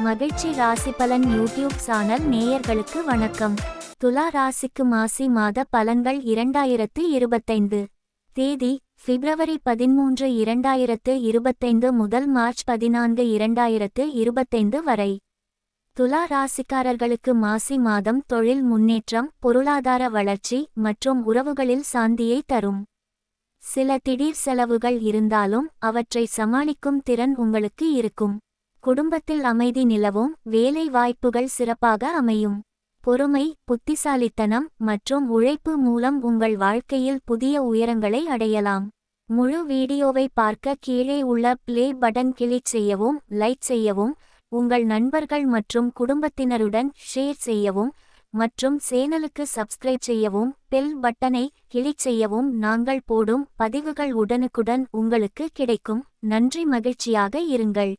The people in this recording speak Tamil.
மகிழ்ச்சி ராசி பலன் யூடியூப் சேனல் நேயர்களுக்கு வணக்கம். துலா ராசிக்கு மாசி மாத பலன்கள் 2025 தேதி பிப்ரவரி 13, 2025 முதல் மார்ச் 14, 2025 வரை. துலா ராசிக்காரர்களுக்கு மாசி மாதம் தொழில் முன்னேற்றம், பொருளாதார வளர்ச்சி மற்றும் உறவுகளில் சாந்தியை தரும். சில திடீர் செலவுகள் இருந்தாலும் அவற்றை சமாளிக்கும் திறன் உங்களுக்கு இருக்கும். குடும்பத்தில் அமைதி நிலவும், வேலை வாய்ப்புகள் சிறப்பாக அமையும். பொறுமை, புத்திசாலித்தனம் மற்றும் உழைப்பு மூலம் உங்கள் வாழ்க்கையில் புதிய உயரங்களை அடையலாம். முழு வீடியோவை பார்க்க கீழே உள்ள ப்ளே பட்டன் கிளிக் செய்யவும், லைக் செய்யவும், உங்கள் நண்பர்கள் மற்றும் குடும்பத்தினருடன் ஷேர் செய்யவும் மற்றும் சேனலுக்கு சப்ஸ்கிரைப் செய்யவும், பெல் பட்டனை கிளிக் செய்யவும். நாங்கள் போடும் பதிவுகள் உடனுக்குடன் உங்களுக்கு கிடைக்கும். நன்றி. மகிழ்ச்சியாக இருங்கள்.